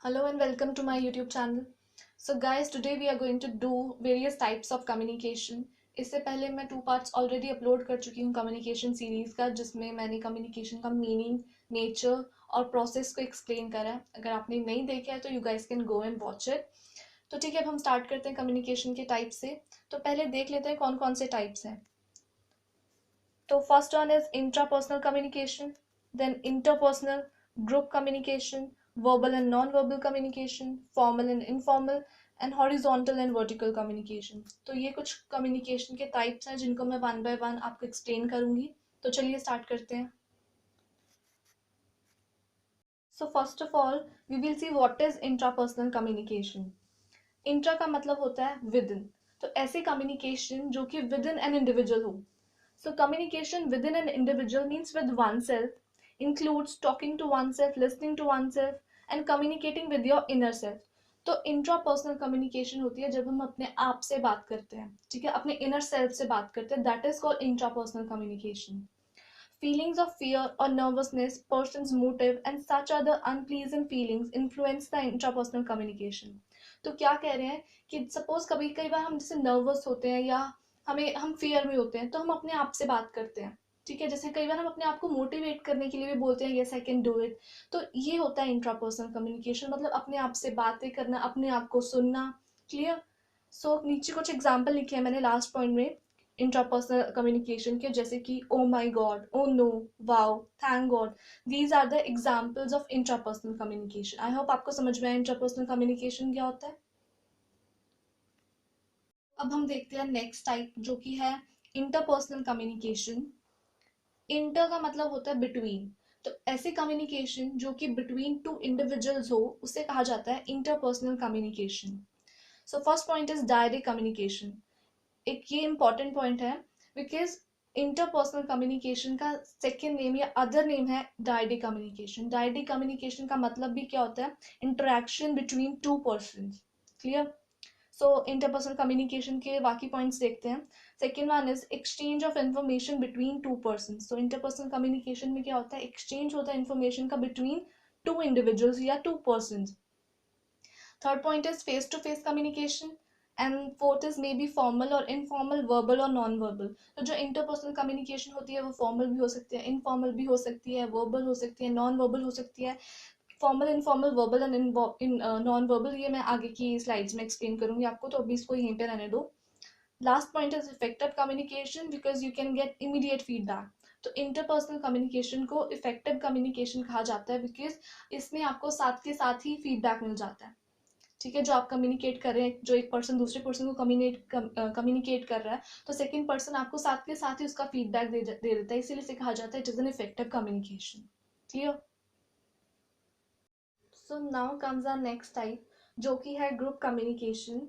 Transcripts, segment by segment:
Hello and welcome to my YouTube channel. So guys, today we are going to do various types of communication. इससे पहले मैं 2 parts already upload कर चुकी हूँ communication series का, जिसमें मैंने कम्युनिकेशन का मीनिंग, नेचर और प्रोसेस को एक्सप्लेन करा है. अगर आपने नहीं देखा है तो you guys can go and watch it. तो ठीक है, अब हम स्टार्ट करते हैं कम्युनिकेशन के टाइप से. तो पहले देख लेते हैं कौन कौन से टाइप्स हैं. तो first one is intrapersonal communication, then interpersonal, group communication, verbal and non-verbal communication, formal and informal, and horizontal and vertical communication. तो ये कुछ communication के types हैं जिनको मैं one by one आपको explain करूंगी. तो चलिए start करते हैं. So first of all, we will see what is intrapersonal communication. Intra का मतलब होता है within. तो ऐसे communication जो कि within an individual हो. So communication within an individual means with oneself, includes talking to oneself, listening to oneself and communicating with your inner self. तो इंट्रापर्सनल कम्युनिकेशन होती है जब हम अपने आप से बात करते हैं, ठीक है, अपने इनर सेल्फ से बात करते हैं, that is called intrapersonal communication. Feelings of fear or nervousness, person's motive, and such other unpleasant feelings influence the intrapersonal communication. तो क्या कह रहे हैं कि सपोज कभी कई बार हम जैसे नर्वस होते हैं या हम फियर में होते हैं तो हम अपने आप से बात करते हैं, ठीक है. जैसे कई बार हम अपने आप को मोटिवेट करने के लिए भी बोलते हैं yes I can do it. तो ये होता है इंट्रापर्सनल कम्युनिकेशन, मतलब अपने आप से बातें करना, अपने आप को सुनना. क्लियर. सो नीचे कुछ एग्जाम्पल लिखे हैं मैंने लास्ट पॉइंट में इंट्रापर्सनल कम्युनिकेशन के, जैसे कि oh my god, oh no, wow, thank god. These are the examples of intrapersonal communication. I hope आपको समझ में आया इंट्रापर्सनल कम्युनिकेशन क्या होता है. अब हम देखते हैं नेक्स्ट टाइप जो कि है इंटरपर्सनल कम्युनिकेशन. इंटर का मतलब होता है बिटवीन. तो ऐसे कम्युनिकेशन जो कि बिटवीन टू इंडिविजुअल्स हो उसे कहा जाता है interpersonal communication. So first point is direct communication. एक ये इंपॉर्टेंट पॉइंट है बिकॉज इंटरपर्सनल कम्युनिकेशन का सेकेंड नेम या अदर नेम है डायरेक्ट कम्युनिकेशन. डायरेक्ट कम्युनिकेशन का मतलब भी क्या होता है, interaction between two person. Clear. So interpersonal communication के बाकी पॉइंट्स देखते हैं. Second one is exchange of information between two person. So interpersonal communication में क्या होता है, एक्सचेंज होता है इन्फॉर्मेशन का बिटवीन टू इंडिविजुअल्स या two person. Third point is face to face communication. And fourth is may be formal और informal, verbal और नॉन वर्बल. तो जो इंटरपर्सनल कम्युनिकेशन होती है वो फॉर्मल भी हो सकती है, इनफॉर्मल भी हो सकती है, वर्बल हो सकती है, नॉन वर्बल हो सकती है. Formal, informal, verbal and non verbal ये मैं आगे की स्लाइड्स में एक्सप्लेन करूंगी आपको, तो अभी इसको यहीं पे रहने दो. Last point is effective communication because you can get immediate feedback. तो इंटरपर्सनल कम्युनिकेशन को इफेक्टिव कम्युनिकेशन कहा जाता है बिकॉज इसमें आपको साथ के साथ ही फीडबैक मिल जाता है, ठीक है. जो आप कम्युनिकेट कर रहे हैं, जो एक पर्सन दूसरे पर्सन को कम्युनिकेट कर रहा है, तो सेकंड पर्सन आपको साथ के साथ ही उसका फीडबैक दे देता है, इसीलिए इसे कहा जाता है it is an effective communication. Clear. So now comes our next type जो कि है ग्रुप कम्युनिकेशन.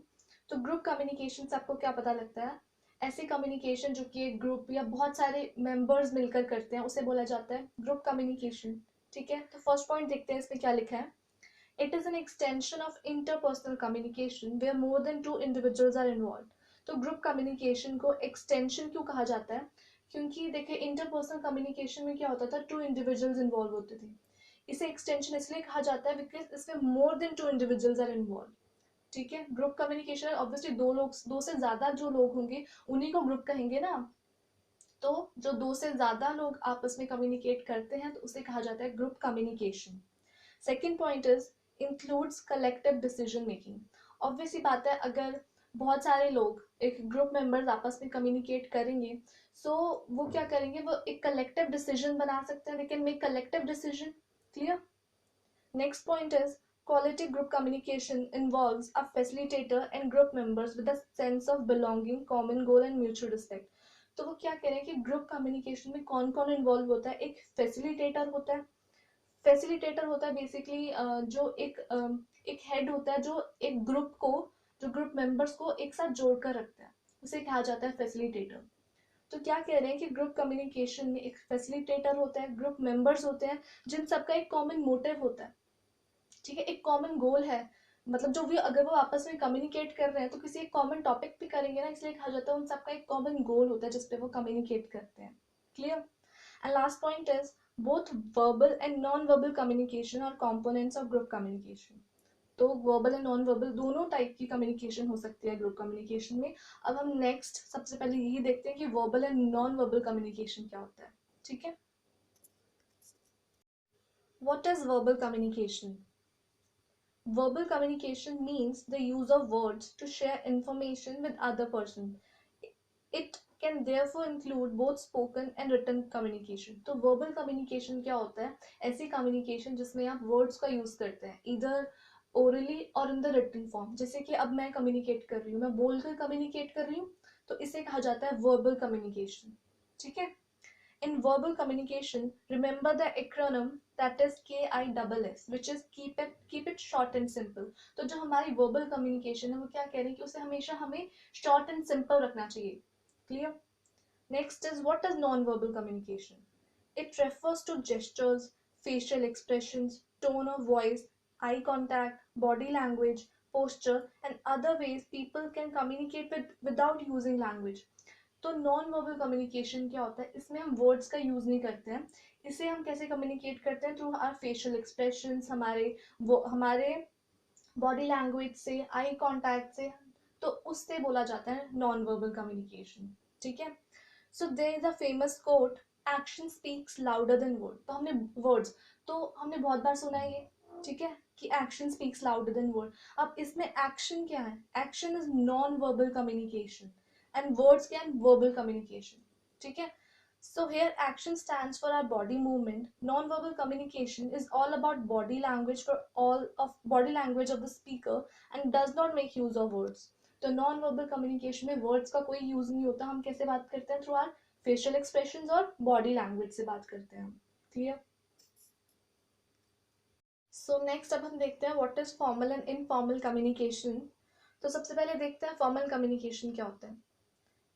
तो ग्रुप कम्युनिकेशन से आपको क्या पता लगता है, ऐसी कम्युनिकेशन जो कि एक ग्रुप या बहुत सारे मेंबर्स मिलकर करते हैं उसे बोला जाता है ग्रुप कम्युनिकेशन. ठीक है. तो फर्स्ट पॉइंट देखते हैं इसमें क्या लिखा है. It is an extension of interpersonal communication where more than two individuals are involved. तो ग्रुप कम्युनिकेशन को एक्सटेंशन क्यों कहा जाता है, क्योंकि देखिए इंटरपर्सनल कम्युनिकेशन में क्या होता था, टू इंडिविजुअल्स इन्वॉल्व होते थे. इसे एक्सटेंशन इसलिए कहा जाता है बिकॉज इसमें more than two individuals are involve. ठीक है. ग्रुप कम्युनिकेशन ऑब्वियसली दो से ज्यादा जो लोग होंगे उन्हीं को ग्रुप कहेंगे ना. तो जो दो से ज्यादा लोग आपस में कम्युनिकेट करते हैं तो उसे कहा जाता है group communication. Second point is includes collective decision making. Obviously बात है, अगर बहुत सारे लोग एक ग्रुप मेंबर्स आपस में कम्युनिकेट करेंगे सो वो क्या करेंगे, वो एक कलेक्टिव डिसीजन बना सकते हैं, they can make collective decision. Clear. Next point is quality group communication involves a facilitator and group members with a sense of belonging, common goal and mutual respect. तो वो क्या कह रहे हैं कि ग्रुप कम्युनिकेशन में कौन कौन इन्वॉल्व होता है. एक फैसिलिटेटर होता है. फैसिलिटेटर होता है बेसिकली जो एक हेड होता है जो एक ग्रुप को, जो ग्रुप मेंबर्स को एक साथ जोड़कर रखता है, उसे कहा जाता है फैसिलिटेटर. तो क्या कह रहे हैं कि ग्रुप कम्युनिकेशन में एक फैसिलिटेटर होता है, ग्रुप मेंबर्स होते हैं जिन सबका एक कॉमन मोटिव होता है, ठीक है, एक कॉमन गोल है. मतलब जो भी अगर वो आपस में कम्युनिकेट कर रहे हैं तो किसी एक कॉमन टॉपिक पे करेंगे ना, इसलिए कहा जाता है उन सबका एक कॉमन गोल होता है जिसपे वो कम्युनिकेट करते हैं. Clear. And last point is both verbal and non-verbal communication are components of group communication. तो वर्बल एंड नॉन वर्बल दोनों टाइप की कम्युनिकेशन हो सकती है ग्रुप कम्युनिकेशन में। अब हम नेक्स्ट सबसे पहले यही देखते हैं कि verbal and non verbal communication क्या होता है। ठीक है, what is verbal communication? Verbal communication means the use of words to share information with other person. It can therefore include both spoken and written communication. तो verbal communication क्या होता है? ऐसी communication जिसमें आप words का use करते हैं, either orally or in the written form. जैसे कि अब मैं communicate कर रही हूँ, मैं बोलकर communicate कर रही हूँ, तो इसे कहा जाता है verbal communication. ठीक है? In verbal communication, remember the acronym that is KISS, which is keep it short and simple. तो जो हमारी verbal communication है वो क्या कह रहे हैं कि उसे हमेशा हमें short and simple रखना चाहिए. Clear? Next is what is non-verbal communication? It refers to gestures, facial expressions, tone of voice, eye contact, body language, posture, and other ways people can communicate without using language. तो non verbal communication क्या होता है? इसमें हम words का use नहीं करते हैं. इसे हम कैसे कम्युनिकेट करते हैं? थ्रू आवर फेशियल एक्सप्रेशंस, हमारे बॉडी लैंग्वेज से, आई कांटेक्ट से. तो उससे बोला जाता है नॉन वर्बल कम्युनिकेशन. ठीक है. So there is a famous quote, action speaks louder than word. तो हमने वर्ड्स, तो हमने बहुत बार सुना है ये. ठीक है, कि action speaks louder than word. अब इसमें एक्शन क्या है? Action is non verbal communication and words क्या है? Verbal communication. ठीक है. So here action stands for our body movement. Non-verbal communication is all about body language for all of body language of the speaker and does not make use of words. तो non verbal communication में words का कोई use नहीं होता. हम कैसे बात करते हैं? थ्रू आर फेशियल एक्सप्रेशंस और बॉडी लैंग्वेज से बात करते हैं हम. क्लियर? सो नेक्स्ट अब हम देखते हैं what is formal and informal communication. तो सबसे पहले देखते हैं फॉर्मल कम्युनिकेशन क्या होता है.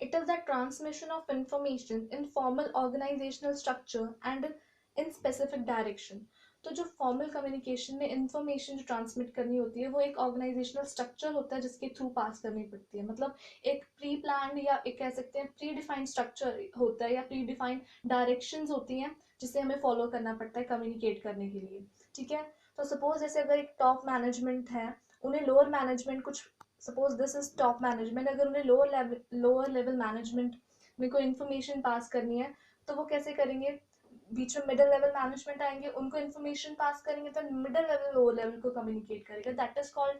It is the transmission of information in formal organizational structure and in specific direction. तो जो फॉर्मल कम्युनिकेशन में इंफॉर्मेशन जो ट्रांसमिट करनी होती है वो एक ऑर्गेनाइजेशनल स्ट्रक्चर होता है जिसके थ्रू पास करनी पड़ती है. मतलब एक प्री प्लान या एक कह सकते हैं प्री डिफाइंड स्ट्रक्चर होता है या प्री डिफाइंड डायरेक्शंस होती हैं जिसे हमें फॉलो करना पड़ता है कम्युनिकेट करने के लिए. ठीक है. तो सपोज जैसे अगर एक टॉप मैनेजमेंट है, उन्हें लोअर मैनेजमेंट कुछ, suppose this is top management, अगर उन्हें लोअर लेवल मैनेजमेंट में कोई इन्फॉर्मेशन पास करनी है तो वो कैसे करेंगे? बीच में मिडिल लेवल मैनेजमेंट आएंगे, उनको इन्फॉर्मेशन पास करेंगे, तो मिडिल लेवल लोअर लेवल को कम्युनिकेट करेगा. That is called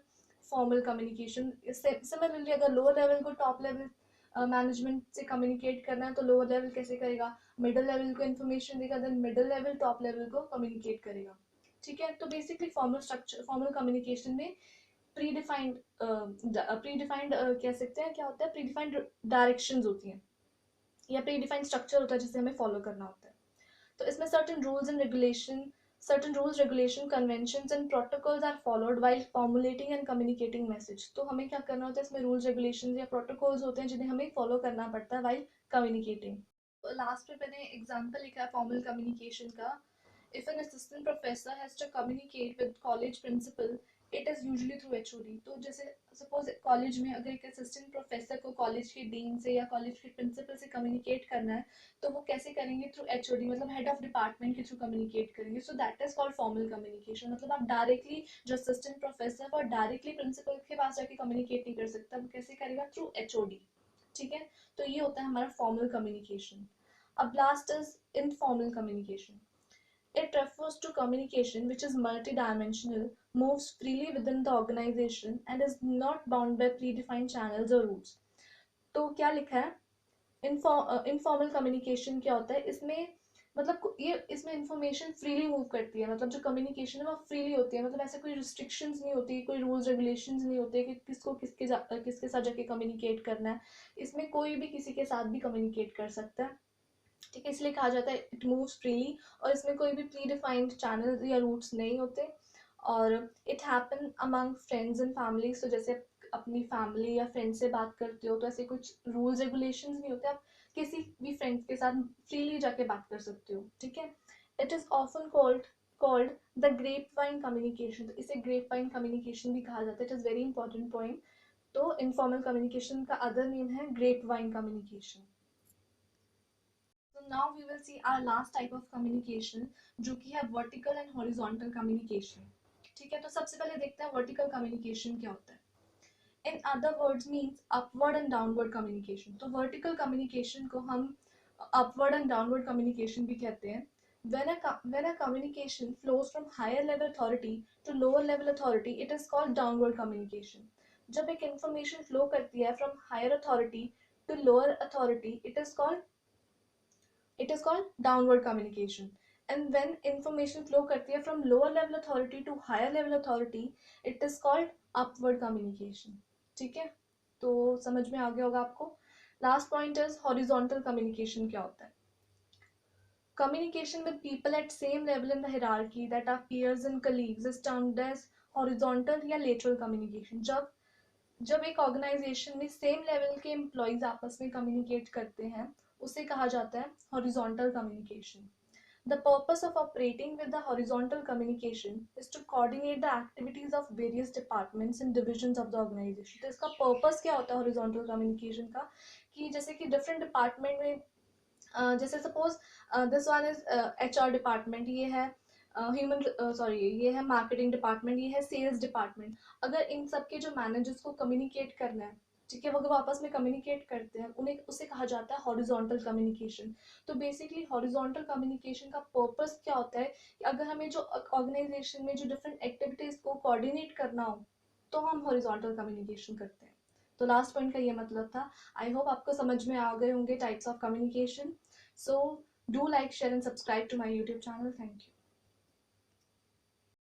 formal communication. Similarly अगर लोअर लेवल को टॉप लेवल मैनेजमेंट से कम्युनिकेट करना है तो लोअर लेवल कैसे करेगा? मिडिल लेवल को इन्फॉर्मेशन देगा, then middle level top level को कम्युनिकेट करेगा. ठीक है. तो basically formal structure, formal communication में प्री डिफाइंड कह सकते हैं क्या होता है? प्री डिफाइंड डायरेक्शंस होती हैं या प्री डिफाइंड स्ट्रक्चर होता है जिसे हमें फॉलो करना होता है. तो इसमें certain rules regulation conventions and protocols are followed while formulating and communicating message. तो हमें क्या करना होता है? इसमें rules regulations या protocols होते हैं जिन्हें हमें follow करना पड़ता है while communicating. लास्ट में मैंने एग्जांपल लिखा है फॉर्मल कम्युनिकेशन का. If an assistant professor has to communicate with college principal, it is usually through HOD. तो जैसे सपोज कॉलेज में अगर एक असिस्टेंट प्रोफेसर को कॉलेज के डीन से या कॉलेज के प्रिंसिपल से कम्युनिकेट करना है तो वो कैसे करेंगे? थ्रू HOD, मतलब हेड ऑफ डिपार्टमेंट के थ्रू कम्युनिकेट करेंगे. So that is called formal communication. मतलब आप डायरेक्टली जो असिस्टेंट प्रोफेसर और डायरेक्टली प्रिंसिपल के पास जाके कम्युनिकेट नहीं कर सकता. वो कैसे करेगा? Through HOD. ठीक है. तो ये होता है हमारा फॉर्मल कम्युनिकेशन. अब last is informal communication. It refers to communication which is multidimensional, moves freely within the organization, and is not bound by predefined channels or routes. तो क्या लिखा है? इनफॉर्मल कम्युनिकेशन क्या होता है? इसमें मतलब ये इसमें इंफॉर्मेशन फ्रीली मूव करती है. मतलब जो कम्युनिकेशन है वो फ्रीली होती है. मतलब ऐसे कोई रिस्ट्रिक्शंस नहीं होती, कोई रूल्स रेगुलेशंस नहीं होते कि किसको किसके साथ जाके कम्युनिकेट करना है. इसमें कोई भी किसी के साथ भी कम्युनिकेट कर सकता है. ठीक है. इसलिए कहा जाता है इट मूव्स फ्रीली और इसमें कोई भी प्री डिफाइंड चैनल या रूट्स नहीं होते. और it happen among friends and families. तो जैसे अपनी फैमिली या फ्रेंड से बात करते हो तो ऐसे कुछ रूल्स रेगुलेशंस नहीं होते. आप किसी भी फ्रेंड्स के साथ फ्रीली जाके बात कर सकते हो. ठीक है. It is often called the grapevine communication. तो इसे ग्रेप वाइन कम्युनिकेशन भी कहा जाता है. It is very important point. तो इनफॉर्मल कम्युनिकेशन का अदर नेम है grapevine communication. So now we will see our last type of communication जो कि है vertical and horizontal communication. ठीक है, तो सबसे पहले देखते हैं वर्टिकल कम्युनिकेशन क्या होता है. In other words means upward and downward communication. तो वर्टिकल कम्युनिकेशन को हम अपवर्ड एंड डाउनवर्ड कम्युनिकेशन भी कहते हैं. When a communication flows from higher level authority to lower level authority, it is called downward communication. जब एक information flow करती है from higher authority to lower authority, it is called downward communication. And when information flow करती है from lower level authority to higher level authority, it is called upward communication. ठीक है, तो समझ में आ गया होगा आपको. Last point is horizontal communication क्या होता है. Communication with people at same level in the hierarchy that are peers and colleagues is termed as horizontal या lateral communication. जब एक ऑर्गेनाइजेशन में सेम लेवल के एम्प्लॉयज आपस में कम्युनिकेट करते हैं उसे कहा जाता है horizontal communication. The purpose of operating with the horizontal communication is to coordinate the activities of various departments and divisions of the organization. तो इसका पर्पस क्या होता है horizontal communication का, कि जैसे कि डिफरेंट डिपार्टमेंट में जैसे suppose this one is HR department, ये है ये है मार्केटिंग डिपार्टमेंट, ये है सेल्स डिपार्टमेंट. अगर इन सब के जो मैनेजर्स को कम्युनिकेट करना है, ठीक है, वो अगर आपस में कम्युनिकेट करते हैं उन्हें उसे कहा जाता है हॉरिजॉन्टल कम्युनिकेशन. तो बेसिकली हॉरिजॉन्टल कम्युनिकेशन का पर्पस क्या होता है कि अगर हमें जो ऑर्गेनाइजेशन में जो डिफरेंट एक्टिविटीज को कोऑर्डिनेट करना हो तो हम हॉरिजॉन्टल कम्युनिकेशन करते हैं. तो लास्ट पॉइंट का ये मतलब था. आई होप आपको समझ में आ गए होंगे types of communication. So do like, share and subscribe to my YouTube channel. Thank you.